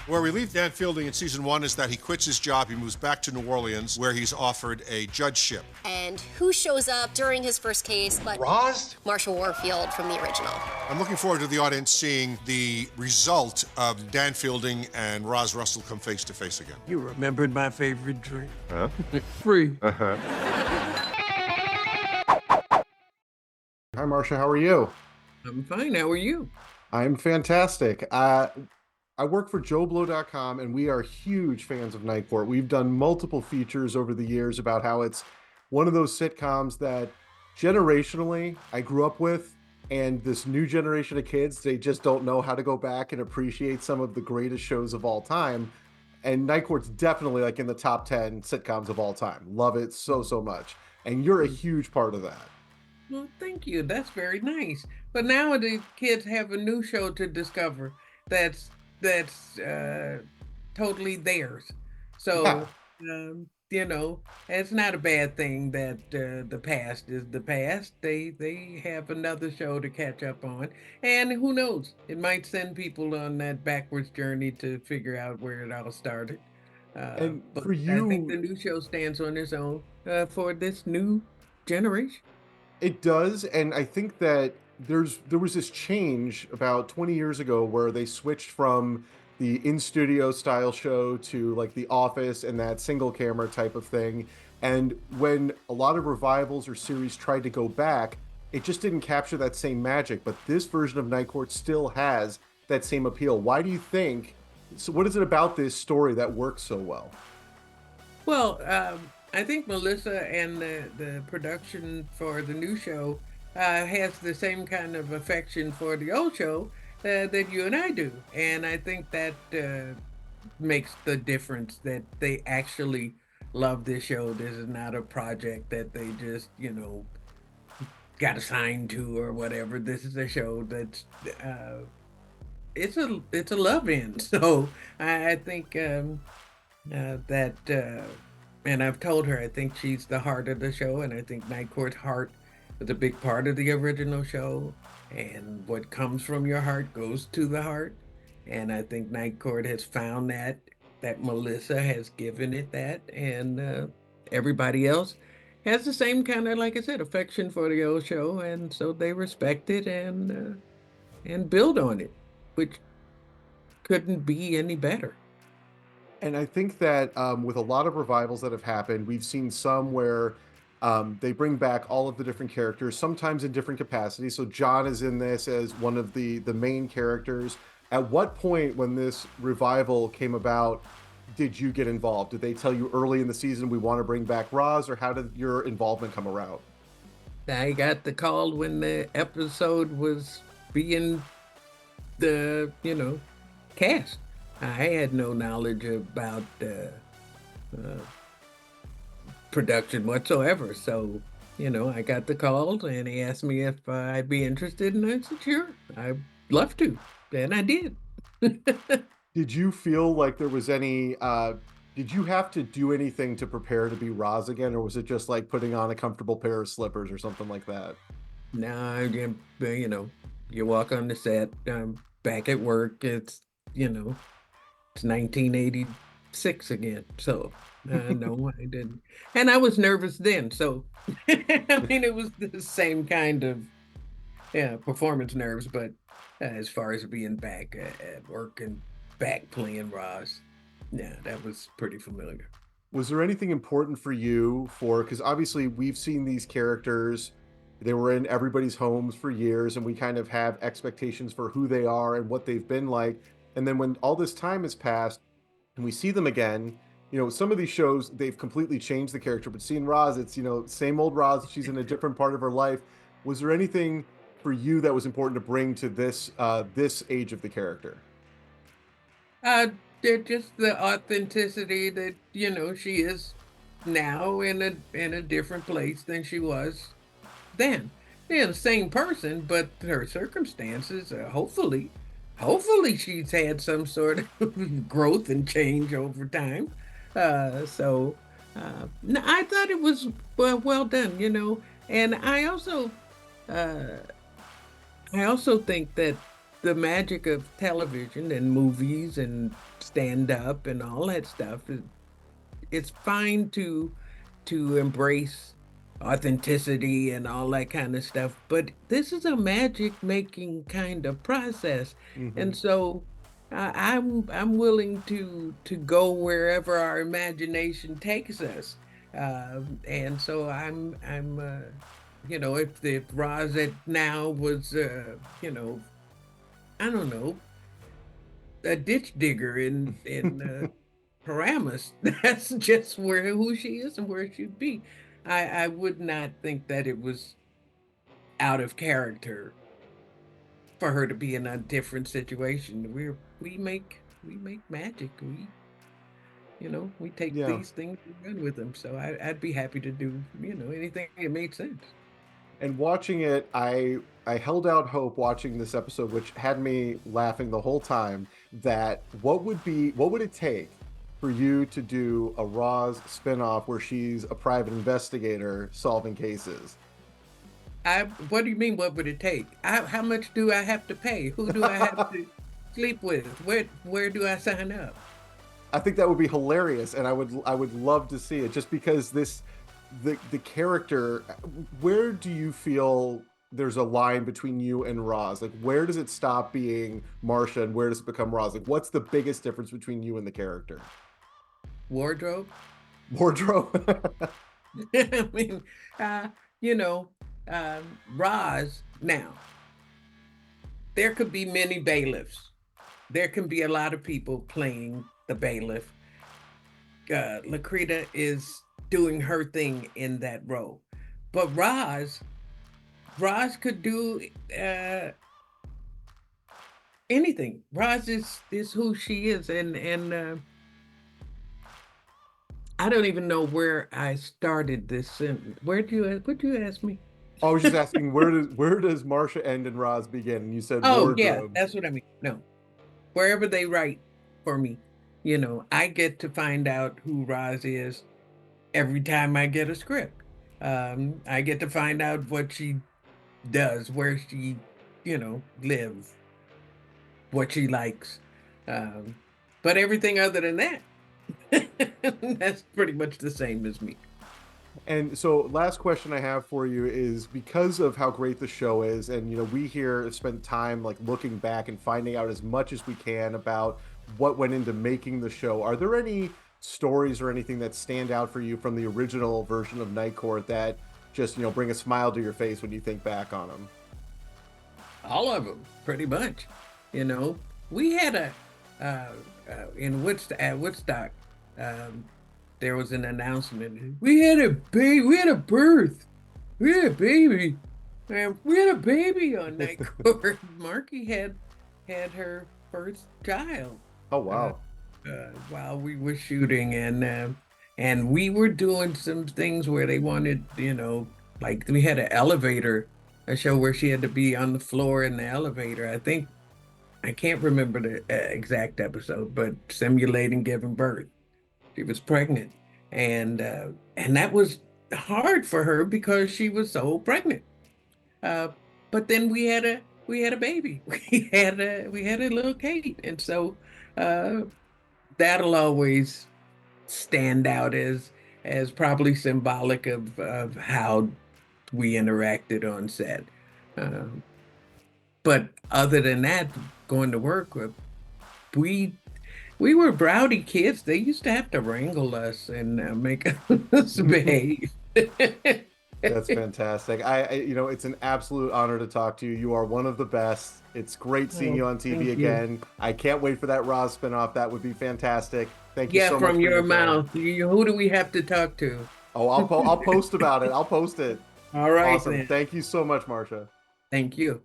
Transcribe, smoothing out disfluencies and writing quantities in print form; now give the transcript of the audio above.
Where we leave Dan Fielding in season 1 is that he quits his job, he moves back to New Orleans, where he's offered a judgeship. And who shows up during his first case but Roz? Marsha Warfield from the original. I'm looking forward to the audience seeing the result of Dan Fielding and Roz Russell come face to face again. You remembered my favorite drink. Huh? Free. Uh-huh. Hi, Marsha. How are you? I'm fine. How are you? I'm fantastic. I work for JoBlo.com, and we are huge fans of Night Court. We've done multiple features over the years about how it's one of those sitcoms that generationally I grew up with, and this new generation of kids, they just don't know how to go back and appreciate some of the greatest shows of all time. And Night Court's definitely like in the top 10 sitcoms of all time. Love it so, so much. And you're a huge part of that. Well, thank you. That's very nice. But now the kids have a new show to discover that's totally theirs. So, it's not a bad thing that the past is the past. They have another show to catch up on. And who knows? It might send people on that backwards journey to figure out where it all started. And But for I think the you, new show stands on its own for this new generation. it does. And I think that there was this change about 20 years ago where they switched from the in-studio style show to like The Office and that single camera type of thing. And when a lot of revivals or series tried to go back, it just didn't capture that same magic. But this version of Night Court still has that same appeal. Why do you think? So what is it about this story that works so well? Well, I think Melissa and the production for the new show has the same kind of affection for the old show that you and I do. And I think that makes the difference, that they actually love this show. This is not a project that they just, got assigned to or whatever. This is a show that's it's a love in. So I think that and I've told her I think she's the heart of the show, and I think Night Court's heart was a big part of the original show. And what comes from your heart goes to the heart. And I think Night Court has found that Melissa has given it that, and everybody else has the same kind of, like I said, affection for the old show, and so they respect it and build on it, which couldn't be any better. And I think that with a lot of revivals that have happened, we've seen some where they bring back all of the different characters, sometimes in different capacities. So John is in this as one of the main characters. At what point when this revival came about, did you get involved? Did they tell you early in the season, we want to bring back Roz, or how did your involvement come around? I got the call when the episode was being cast. I had no knowledge about production whatsoever. So, I got the call and he asked me if I'd be interested, and I said, sure, I'd love to. And I did. Did you feel like there was any, did you have to do anything to prepare to be Roz again, or was it just like putting on a comfortable pair of slippers or something like that? Now, you walk on the set, back at work, it's 1986 again. So, no, I didn't. And I was nervous then. So, I mean, it was the same kind of performance nerves, but as far as being back at work and back playing Roz, yeah, that was pretty familiar. Was there anything important for you because obviously we've seen these characters, they were in everybody's homes for years, and we kind of have expectations for who they are and what they've been like. And then when all this time has passed and we see them again, some of these shows, they've completely changed the character, but seeing Roz, it's, same old Roz, she's in a different part of her life. Was there anything for you that was important to bring to this age of the character? Just the authenticity that she is now in a different place than she was then. Yeah, the same person, but her circumstances. Hopefully, she's had some sort of growth and change over time. No, I thought it was well done. And I also think that the magic of television and movies and stand up and all that stuff. It's fine to embrace authenticity and all that kind of stuff, but this is a magic making kind of process. And so I'm willing to go wherever our imagination takes us. And so I'm you know, if Roz at now was you know, I don't know, a ditch digger in Paramus, that's just who she is and where she'd be. I would not think that it was out of character for her to be in a different situation. We make magic. You know, we take Yeah. these things and run with them. So I'd be happy to do, you know, anything that made sense. And watching it, I held out hope watching this episode, which had me laughing the whole time, that what would it take for you to do a Roz spinoff where she's a private investigator solving cases? What do you mean? What would it take? How much do I have to pay? Who do I have to sleep with? Where do I sign up? I think that would be hilarious, and I would love to see it, just because the character. Where do you feel there's a line between you and Roz? Like, where does it stop being Marsha and where does it become Roz? Like, what's the biggest difference between you and the character? Wardrobe. I mean, you know, Roz, now, there could be many bailiffs. There can be a lot of people playing the bailiff. Lakrita is doing her thing in that role. But Roz could do anything. Roz is who she is. And I don't even know where I started this sentence. What'd you ask me? I was just asking, where does Marsha end and Roz begin? And you said wardrobe. Yeah, wardrobe. that's what I mean. No, wherever they write for me, you know, I get to find out who Roz is every time I get a script. I get to find out what she does, where she, you know, lives, what she likes. But everything other than that, that's pretty much the same as me. And so last question I have for you is, because of how great the show is, and you know, we here spend time like looking back and finding out as much as we can about what went into making the show. Are there any stories or anything that stand out for you from the original version of Night Court that just, you know, bring a smile to your face when you think back on them? All of them, pretty much. You know, we had in Woodstock, there was an announcement. We had a baby. We had a birth. We had a baby. We had a baby on Night Court. Marky had her first child. Oh wow! While we were shooting, and we were doing some things where they wanted, you know, like we had an elevator, a show where she had to be on the floor in the elevator. I can't remember the exact episode, but simulating giving birth. She was pregnant, and that was hard for her because she was so pregnant. But then we had a baby. We had a little Kate, and so that'll always stand out as probably symbolic of how we interacted on set. But other than that, going to work with, we were rowdy kids. They used to have to wrangle us and make us behave. That's fantastic. You know, it's an absolute honor to talk to you. You are one of the best. It's great seeing you on TV again. I can't wait for that Roz spinoff. That would be fantastic. Thank you so much. Yeah, from your mouth. Who do we have to talk to? Oh, I'll post about it. I'll post it. All right, awesome. then. Thank you so much, Marsha. Thank you.